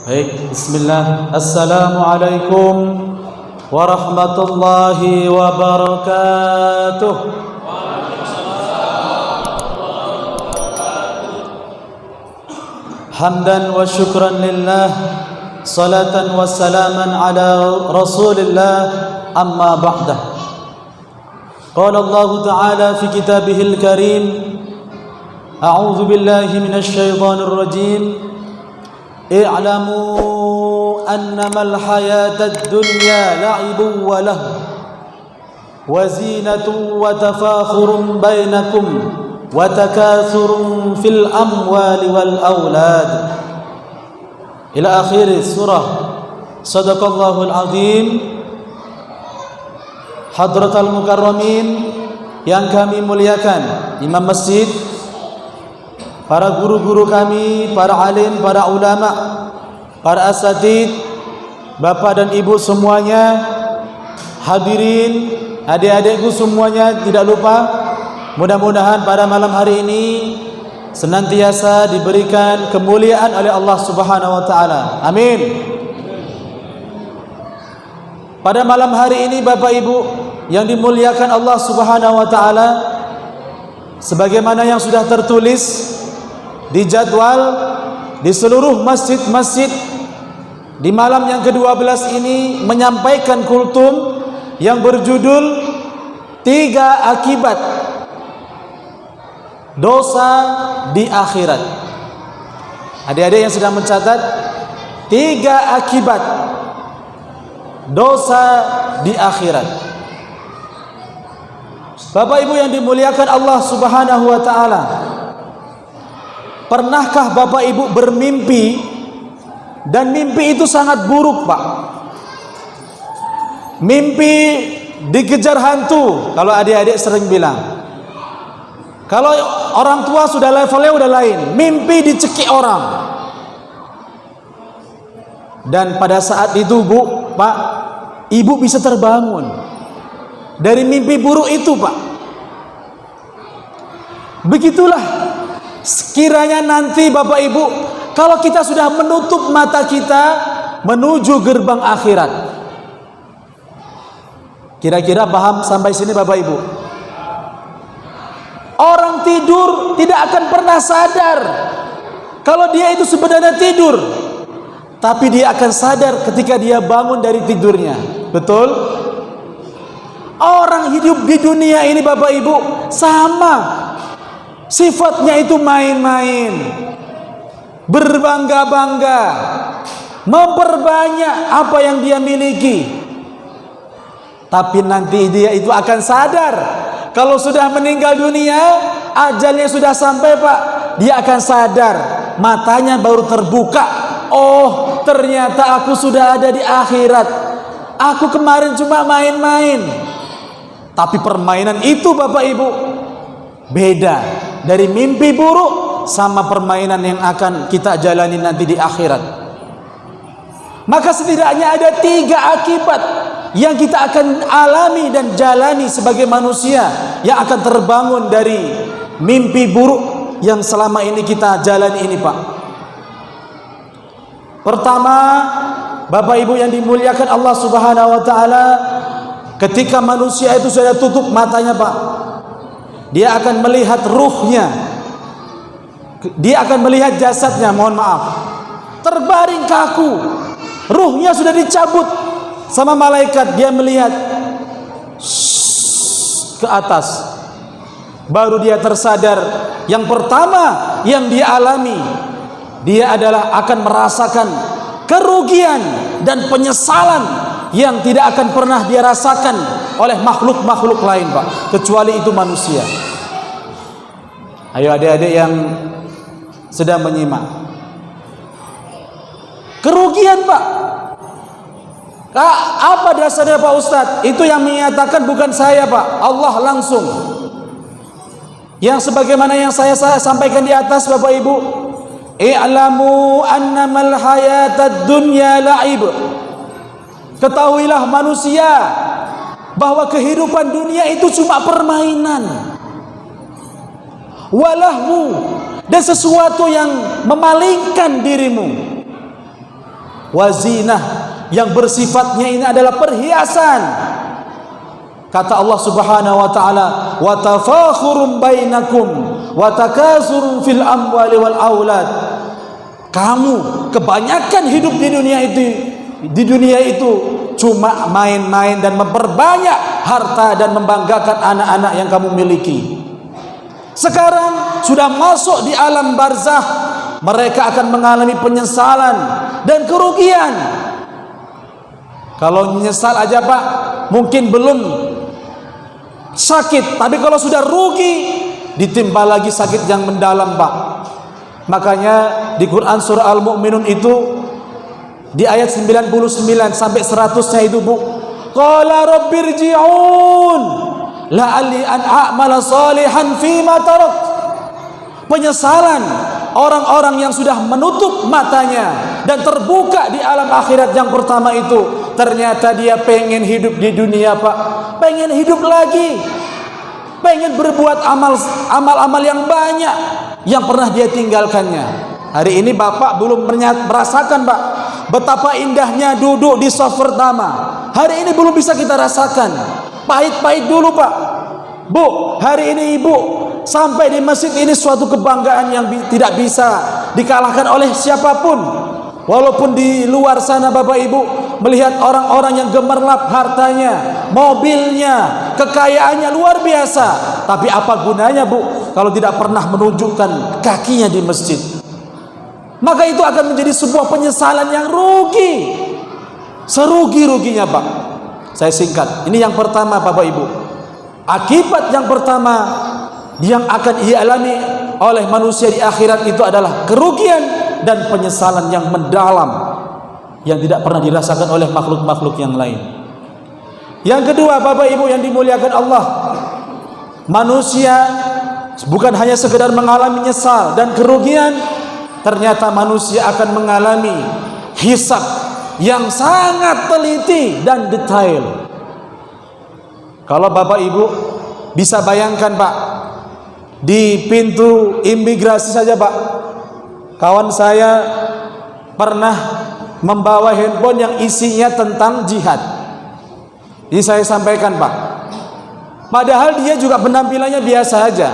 Baik, bismillah. Assalamualaikum warahmatullahi wabarakatuh. Hamdan wa syukran lillah, salatan wa salaman ala rasulillah, amma ba'dah. Qala Allah Ta'ala fi kitabihil karim, a'udzu billahi minasy syaithanir rajim. I'lamu annamal hayatad dunya la'ibun wa lahu wa zinatun wa tafakhurun bainakum wa takathurun fil amwali wal aulad ila akhir surah. Sadaqallahul azim. Hadratal mukarramin yang kami muliakan, imam masjid, para guru-guru kami, para alim, para ulama, para asatid, bapak dan ibu semuanya, hadirin, adik-adikku semuanya, tidak lupa, mudah-mudahan pada malam hari ini senantiasa diberikan kemuliaan oleh Allah Subhanahu wa taala. Amin. Pada malam hari ini Bapak Ibu yang dimuliakan Allah Subhanahu wa taala, sebagaimana yang sudah tertulis di jadwal di seluruh masjid-masjid di malam yang ke-12 ini menyampaikan kultum yang berjudul 3 akibat dosa di akhirat. Adik-adik yang sedang mencatat, 3 akibat dosa di akhirat. Bapak Ibu yang dimuliakan Allah Subhanahu wa taala, pernahkah Bapak Ibu bermimpi dan mimpi itu sangat buruk, Pak? Mimpi dikejar hantu, kalau adik-adik sering bilang. Kalau orang tua sudah levelnya udah lain, mimpi dicekik orang. Dan pada saat itu, Bu, Pak, Ibu bisa terbangun dari mimpi buruk itu, Pak. Begitulah sekiranya nanti Bapak Ibu, kalau kita sudah menutup mata kita menuju gerbang akhirat. Kira-kira paham sampai sini Bapak Ibu? Orang tidur tidak akan pernah sadar kalau dia itu sebenarnya tidur, tapi dia akan sadar ketika dia bangun dari tidurnya. Betul? Orang hidup di dunia ini Bapak Ibu sama, sifatnya itu main-main, berbangga-bangga, memperbanyak apa yang dia miliki. Tapi nanti dia itu akan sadar kalau sudah meninggal dunia, ajalnya sudah sampai, Pak. Dia akan sadar, matanya baru terbuka. Oh, ternyata aku sudah ada di akhirat. Aku kemarin cuma main-main. Tapi permainan itu Bapak Ibu beda dari mimpi buruk sama permainan yang akan kita jalani nanti di akhirat. Maka setidaknya ada 3 akibat yang kita akan alami dan jalani sebagai manusia yang akan terbangun dari mimpi buruk yang selama ini kita jalani ini, Pak. Pertama, Bapak Ibu yang dimuliakan Allah Subhanahu wa taala, ketika manusia itu sudah tutup matanya, Pak, dia akan melihat ruhnya. Dia akan melihat jasadnya, mohon maaf, terbaring kaku. Ruhnya sudah dicabut sama malaikat. Dia melihat ke atas. Baru dia tersadar. Yang pertama yang dia alami, dia adalah akan merasakan kerugian dan penyesalan yang tidak akan pernah dia rasakan oleh makhluk-makhluk lain, Pak, kecuali itu manusia. Ayo adik-adik yang sedang menyimak, kerugian, Pak. Apa dasarnya, Pak Ustadz? Itu yang menyatakan bukan saya, Pak, Allah langsung. Yang sebagaimana yang saya sampaikan di atas, Bapak Ibu, i'lamu annamal hayatad dunya la'ib. Ketahuilah manusia bahwa kehidupan dunia itu cuma permainan, walahu, dan sesuatu yang memalingkan dirimu. wazinah, yang bersifatnya ini adalah perhiasan. Kata Allah Subhanahu wa taala, wa tafakhurum bainakum wa takasurun fil amwali wal aulad. Kamu kebanyakan hidup di dunia itu cuma main-main dan memperbanyak harta dan membanggakan anak-anak yang kamu miliki. Sekarang sudah masuk di alam barzakh, mereka akan mengalami penyesalan dan kerugian. Kalau menyesal aja Pak, mungkin belum sakit, tapi kalau sudah rugi, ditimpa lagi sakit yang mendalam Pak. Makanya di Quran surah Al-Mu'minun itu di ayat 99 sampai 100-nya itu Bu, qala rabbirji'un la'alli an a'mala salihan fima tarak. Penyesalan orang-orang yang sudah menutup matanya dan terbuka di alam akhirat yang pertama itu, ternyata dia pengen hidup di dunia Pak, pengen hidup lagi, pengen berbuat amal-amal yang banyak yang pernah dia tinggalkannya. Hari ini Bapak belum merasakan Pak betapa indahnya duduk di saf pertama. Hari ini belum bisa kita rasakan, pahit-pahit dulu Pak. Bu, hari ini Ibu sampai di masjid ini suatu kebanggaan yang tidak bisa dikalahkan oleh siapapun. Walaupun di luar sana Bapak Ibu melihat orang-orang yang gemerlap hartanya, mobilnya, kekayaannya luar biasa, tapi apa gunanya Bu kalau tidak pernah menunjukkan kakinya di masjid? Maka itu akan menjadi sebuah penyesalan yang rugi, serugi-ruginya Pak. Saya singkat, ini yang pertama Bapak Ibu. Akibat yang pertama yang akan dialami oleh manusia di akhirat itu adalah kerugian dan penyesalan yang mendalam yang tidak pernah dirasakan oleh makhluk-makhluk yang lain. Yang kedua Bapak Ibu yang dimuliakan Allah, manusia bukan hanya sekedar mengalami nyesal dan kerugian, ternyata manusia akan mengalami hisab yang sangat teliti dan detail. Kalau Bapak Ibu bisa bayangkan Pak, di pintu imigrasi saja Pak, kawan saya pernah membawa handphone yang isinya tentang jihad. Ini saya sampaikan Pak, padahal dia juga penampilannya biasa aja.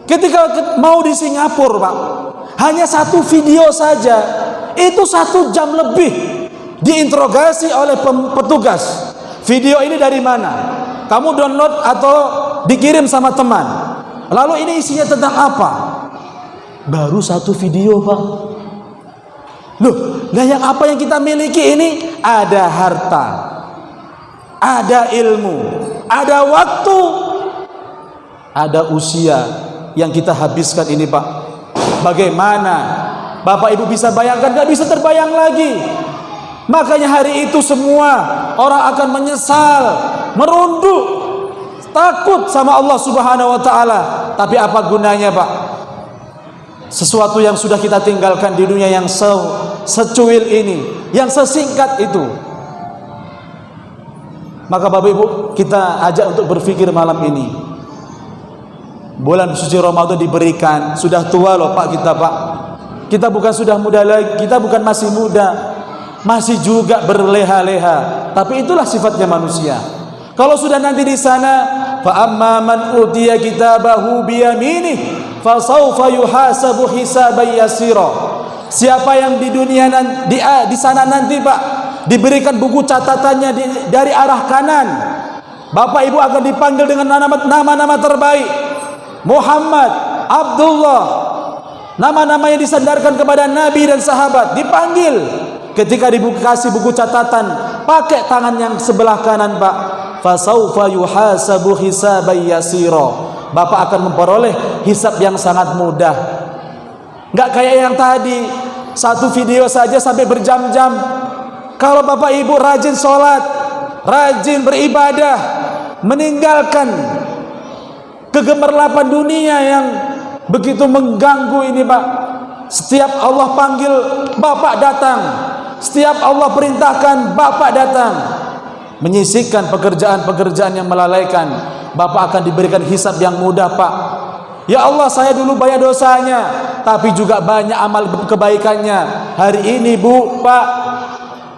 Ketika mau di Singapura Pak, hanya satu video saja itu 1 jam lebih diinterogasi oleh petugas. Video ini dari mana? Kamu download atau dikirim sama teman? Lalu ini isinya tentang apa? Baru 1 video Pak. Loh, nah yang apa yang kita miliki ini? Ada harta, ada ilmu, ada waktu, ada usia yang kita habiskan ini Pak. Bagaimana Bapak Ibu bisa bayangkan? Gak bisa terbayang lagi. Makanya hari itu semua orang akan menyesal, merunduk, takut sama Allah Subhanahu wa taala. Tapi apa gunanya Pak? Sesuatu yang sudah kita tinggalkan di dunia yang secuil ini, yang sesingkat itu. Maka Bapak Ibu kita ajak untuk berpikir malam ini. Bulan suci Ramadan diberikan, sudah tua loh Pak kita Pak. Kita bukan sudah muda lagi, kita bukan masih muda, masih juga berleha-leha. Tapi itulah sifatnya manusia. Kalau sudah nanti di sana, fa amma man utiya kitabahu biyaminih fasawfa yuhasabu hisaban yasira. Siapa yang di dunia di sana nanti Pak diberikan buku catatannya dari arah kanan, Bapak Ibu akan dipanggil dengan nama-nama terbaik. Muhammad, Abdullah, nama-nama yang disandarkan kepada Nabi dan sahabat dipanggil. Ketika dikasih buku catatan, pakai tangan yang sebelah kanan Pak, fasaufa yuhasabu hisaban yasira. Bapak akan memperoleh hisab yang sangat mudah. Enggak kayak yang tadi, 1 video saja sampai berjam-jam. Kalau Bapak Ibu rajin sholat, rajin beribadah, meninggalkan kegemerlapan dunia yang begitu mengganggu ini Pak. Setiap Allah panggil, Bapak datang. Setiap Allah perintahkan, Bapak datang. Menyisihkan pekerjaan-pekerjaan yang melalaikan. Bapak akan diberikan hisab yang mudah Pak. Ya Allah, saya dulu banyak dosanya, tapi juga banyak amal kebaikannya. Hari ini Bu, Pak,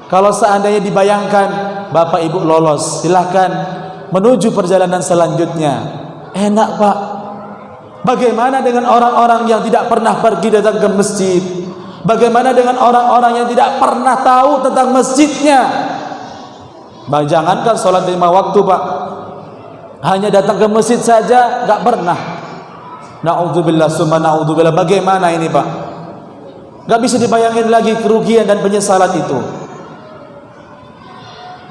kalau seandainya dibayangkan Bapak Ibu lolos, silahkan menuju perjalanan selanjutnya. Enak Pak. Bagaimana dengan orang-orang yang tidak pernah pergi datang ke masjid? Bagaimana dengan orang-orang yang tidak pernah tahu tentang masjidnya? Jangankan sholat 5 waktu Pak, hanya datang ke masjid saja gak pernah. Na'udzubillah summa na'udzubillah. Bagaimana ini Pak? Gak bisa dibayangin lagi kerugian dan penyesalan itu.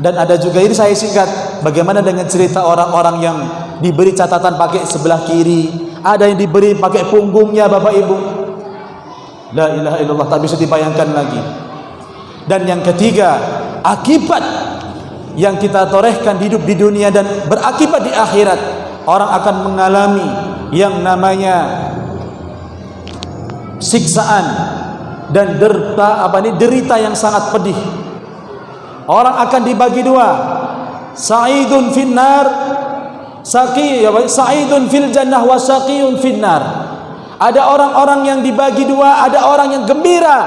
Dan ada juga, ini saya singkat, bagaimana dengan cerita orang-orang yang diberi catatan pakai sebelah kiri, ada yang diberi pakai punggungnya Bapak Ibu. La ilaha illallah, tak bisa dibayangkan lagi. Dan yang ketiga, akibat yang kita torehkan hidup di dunia dan berakibat di akhirat, orang akan mengalami yang namanya siksaan dan derita yang sangat pedih. Orang akan dibagi dua, sa'idun finnar, sa'idun fil jannah wa saqiyun finnar. Ada orang-orang yang dibagi dua, ada orang yang gembira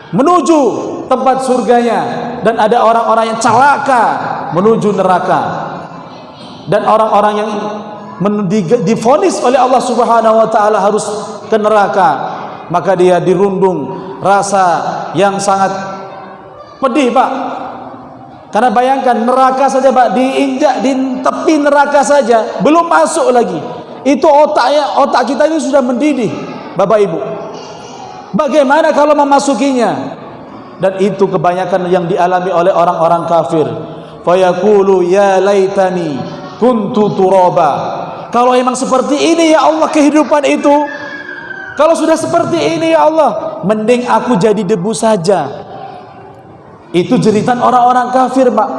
menuju tempat surganya, dan ada orang-orang yang celaka menuju neraka. Dan orang-orang yang divonis oleh Allah Subhanahu wa taala harus ke neraka, maka dia dirundung rasa yang sangat pedih Pak. Karena bayangkan neraka saja Pak, diinjak di tepi neraka saja, belum masuk lagi. Itu otak kita ini sudah mendidih Bapak Ibu. Bagaimana kalau memasukinya? Dan itu kebanyakan yang dialami oleh orang-orang kafir. Fayaqulu ya laitani kuntu turaba. Kalau emang seperti ini ya Allah kehidupan itu, kalau sudah seperti ini ya Allah, mending aku jadi debu saja. Itu jeritan orang-orang kafir Pak.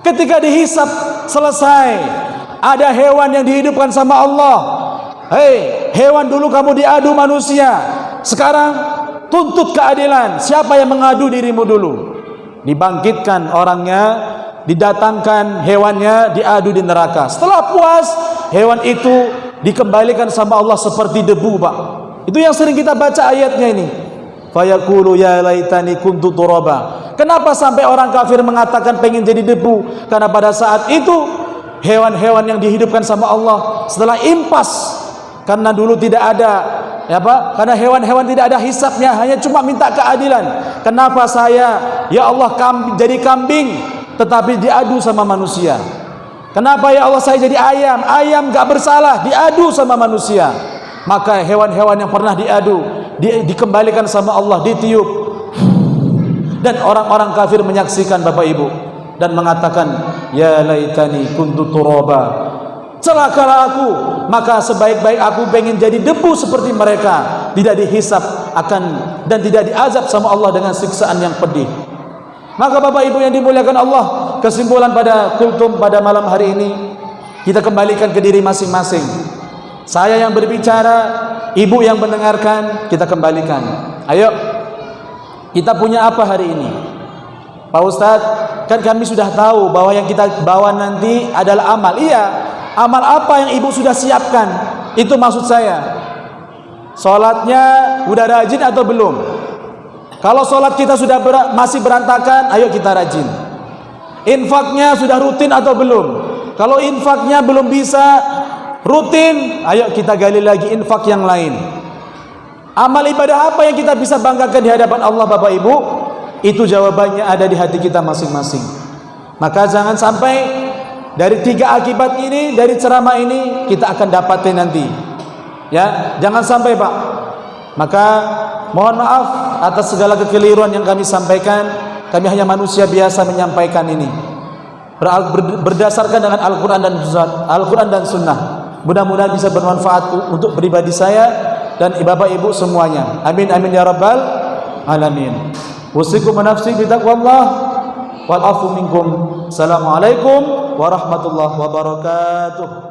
Ketika dihisap selesai, ada hewan yang dihidupkan sama Allah. Hei hewan, dulu kamu diadu manusia, sekarang tuntut keadilan. Siapa yang mengadu dirimu dulu? Dibangkitkan orangnya, didatangkan hewannya, diadu di neraka. Setelah puas, hewan itu dikembalikan sama Allah seperti debu Pak. Itu yang sering kita baca ayatnya ini. Fayaqulu ya laitani kuntu turaba. Kenapa sampai orang kafir mengatakan pengen jadi debu? Karena pada saat itu hewan-hewan yang dihidupkan sama Allah setelah impas, karena dulu tidak ada karena hewan-hewan tidak ada hisapnya, hanya cuma minta keadilan. Kenapa saya ya Allah jadi kambing tetapi diadu sama manusia? Kenapa ya Allah saya jadi ayam? Ayam gak bersalah, diadu sama manusia. Maka hewan-hewan yang pernah diadu dikembalikan sama Allah, ditiup. Dan orang-orang kafir menyaksikan Bapak Ibu dan mengatakan ya laitani kuntu turaba. Celakalah aku, maka sebaik-baik aku pengen jadi debu seperti mereka, tidak dihisap dan tidak diazab sama Allah dengan siksaan yang pedih. Maka Bapak Ibu yang dimuliakan Allah, kesimpulan pada kultum pada malam hari ini, kita kembalikan ke diri masing-masing. Saya yang berbicara, ibu yang mendengarkan, kita kembalikan. Ayo, kita punya apa hari ini? Pak Ustadz, kan kami sudah tahu bahwa yang kita bawa nanti adalah amal. Iya, amal apa yang ibu sudah siapkan? Itu maksud saya. Sholatnya udah rajin atau belum? Kalau sholat kita sudah masih berantakan, ayo kita rajin. Infaknya sudah rutin atau belum? Kalau infaknya belum bisa rutin, ayo kita gali lagi infak yang lain. Amal ibadah apa yang kita bisa banggakan di hadapan Allah Bapak Ibu? Itu jawabannya ada di hati kita masing-masing. Maka jangan sampai dari 3 akibat ini, dari ceramah ini kita akan dapatin nanti. Ya, jangan sampai Pak. Maka mohon maaf atas segala kekeliruan yang kami sampaikan. Kami hanya manusia biasa menyampaikan ini berdasarkan dengan Al-Quran dan Sunnah. Mudah-mudahan bisa bermanfaat untuk pribadi saya dan Bapak Ibu semuanya. Amin amin ya rabbal alamin. Usikum wa nafsi bi taqwallah wal afu minkum. Assalamualaikum warahmatullahi wabarakatuh.